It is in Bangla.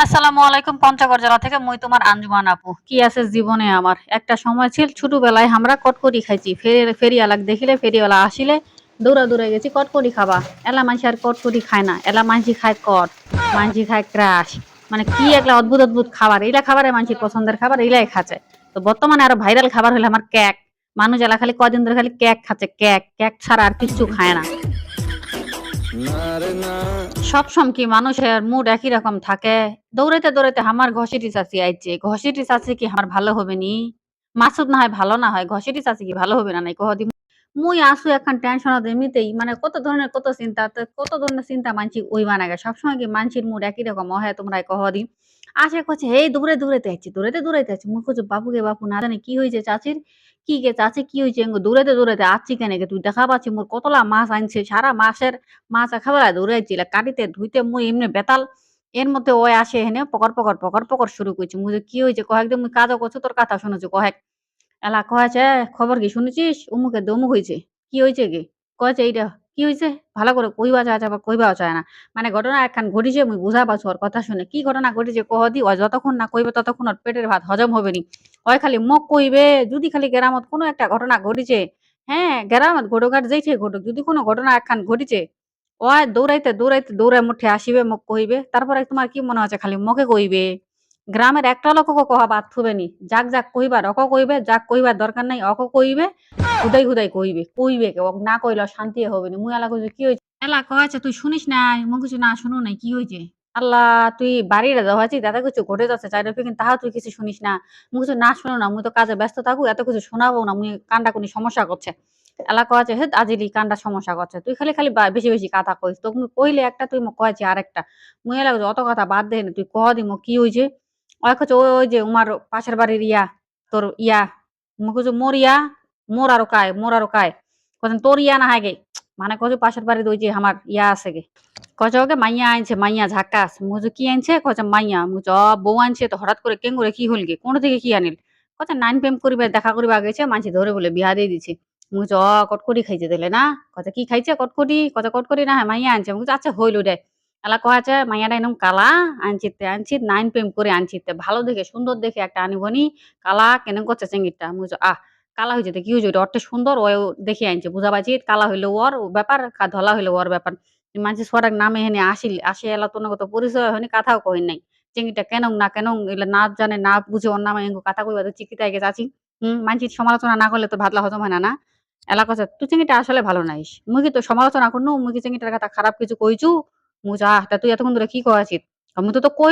আসসালামু আলাইকুম পঞ্চগড় জেলা থেকে মুই তোমার আঞ্জুমান আপু। কি আছে জীবনে আমার? একটা সময় ছিল ছোটবেলায় আমরা কটকটি খাইছি। ফেরিওয়ালাক দেখিলে ফেরিওয়ালা আসিলে দৌড়া দৌড়া গেছি কটকটি খাবা। এলা মানসি আর কটকটি খায় না। এলা মানসি খায় কট, মানসি খায় ক্রাশ। মানে কি একটা অদ্ভুত অদ্ভুত খাবার। এইলা খাবারে মানসির পছন্দের খাবার এইলাই খাচ্ছে। তো বর্তমানে আরো ভাইরাল খাবার হলো আমার কেক। মানুষ এলা খালি কদিন ধরে খালি কেক খাচ্ছে কেক। কেক ছাড়া আর কিচ্ছু খায় না। সবসময় কি মানুষের মুড একই রকম থাকে? দৌড়াইতে দৌড়াইতে আমার ঘসিটি চাচি আইছে। ঘসিটি চাচি কি আমার ভালো হবে নি? মাসুদ না হয় ভালো না হয়, ঘসিটি চাচি কি ভালো হবে না নাই কহ দি? মুই আসু এখন টেনশনত এমনিতেই মানে কত ধরনের কত চিন্তা কত ধরনের চিন্তা মানসি ওইবা নাগে। সবসময় কি মানসির মুড একই রকম অহে তোমরাই কহ দি? আসে কচ্ছে হেই দৌড়ে দৌড়াইতে আইছি, দৌড়াইতে দৌড়াইতে আইছি। মুই কইছি বাপু গে বাপু না জানি কি হইছে চাচির? কি গে চাচি কি হইছে? দৌড়াইতে দৌড়াইতে আচ্ছি কেনে গে তুই দেখা পাচ্ছি মোর কতলা মাছ আনছে সারা মাসের মাছ একেবারে দৌড়াইছিল কাটিতে ধুইতে মুই এমনি বেতাল এর মধ্যে ওই আসে হেনে পকর শুরু করছি মুই যে কি হয়েছে কয়েক দিন মুই কাজও করছো তোর কথা শুনেছি কয়েক এলা কয়েছে খবর কি শুনেছিস অমুকে দমুক হয়েছে কি হয়েছে কি কয়েছে এইটা কি হয়েছে ভালো করে কইবা চায় আবার কইবাও চায় না মানে ঘটনা একখান ঘটিছে মুই বুঝা পাচ্ছ ওর কথা শুনে কি ঘটনা ঘটেছে কহ দি ও যতক্ষণ না কইবে ততক্ষণ ওর পেটের ভাত হজম হবে নি ওই খালি মুখ কইবে যদি খালি গ্রামত কোনো একটা ঘটনা ঘটিছে হ্যাঁ গ্রামত ঘটকার যেইছে ঘটুক যদি কোনো ঘটনা একখান ঘটিছে ওই দৌড়াইতে দৌড়াইতে দৌড়ায় মুঠে আসিবে মোক কইবে তারপরে তোমার কি মনে হচ্ছে খালি মুখে কইবে গ্রামের একটা লোককে কহা বাদ থুবে নি যাক যাক কইবার অক কইবে যাক কইবার দরকার নাই অক কইবে হুদাই হুদাই কইবে কইবে কে ওক না কইলে শান্তি হবে না মুই এলা কইছি কি হইছে এলা কয়েছে তুই শুনিস নাই মুই কিছু না শুনো নাই কি হইছে আল্লাহ তুই বাড়িরে যাওয়াছি দাদা কিছু ঘটে যাচ্ছে চাইরফে কিন্তু তাহা তুই কিছু শুনিস না মুই কিছু না শুনো না মুই তো কাজে ব্যস্ত থাকু এত কিছু শোনাবো না মুই কানটা কোনি সমস্যা করছে এলা কয়েছে হেৎ আজিলি কানটা সমস্যা করছে তুই খালি খালি বেশি বেশি কথা কইস তোকে মুই কইলে একটা তুই মোক কয়েছি আরেকটা মুই এলা কইছি, অত কথা বাদ দে না তুই কহ দি মোক কি হইছে ওই কইছে ওই যে উমার পাশের বাড়ির ইয়া তোর ইয়া মুই কইছি মোর আরো কায় কছেন তোর ইয়া না হয় গে মানে কইছে পাশের বাড়ির ওই যে আমার ইয়া আছে গে কইছে ওকে মাইয়া আনছে মাইয়া ঝাক্কাস মুই কইছি কি আনছে কইছে মাইয়া মুই কইছি বউ আনছে তো হঠাৎ করে কেঙ্গুরে কি হল গে কোন থেকে কি আনিল কইছে নাইন প্রেম করিবে দেখা করিবা গেছে মানসি ধরে বলে বিয়া দিয়ে দিছে মুই কইছি কটকটি খাইছে দিলে না কইছে কি খাইছে কটকটি কইছে কটকটি না হ্যাঁ মাইয়া আনছে মুই কইছি আচ্ছা হইল রে এলা কয়াছে মাইয়াটা এরকম কালা আনছিতে আনছিত নাইন প্রেম করে আনছিতে ভালো দেখে সুন্দর দেখে একটা আনিবনি কালা কেন করছে চেঙ্গিরটা মুই কইছি কালা হয়েছে তো কি হয়েছে ওটা অর্থে সুন্দর ও দেখে আনছে বুঝা পাইছি কালা হইলে ওর ব্যাপার ধলা হইলে ওর ব্যাপার মানুষ সোয়ার নামে হেনে আসে এলা তোর কত পরিচয় হয়নি কথাও কই নাই চেঙ্গিটা কেন না কেন এগুলা না জানে না বুঝে ওর নামে এঙ্গো কথা কইবা তো চিকিতায় গে যাচ্ছি মানসির সমালোচনা না করলে তো ভাতলা হজম হয় না না এলা কছে তুই চেঙ্গিটা আসলে ভালো নাইস মুই কি তো সমালোচনা করনু মুই কি চেঙ্গিটার কথা খারাপ কিছু কইছু মুই তা তুই এতক্ষণ ধরে কি কয়াছিস আমি তো কই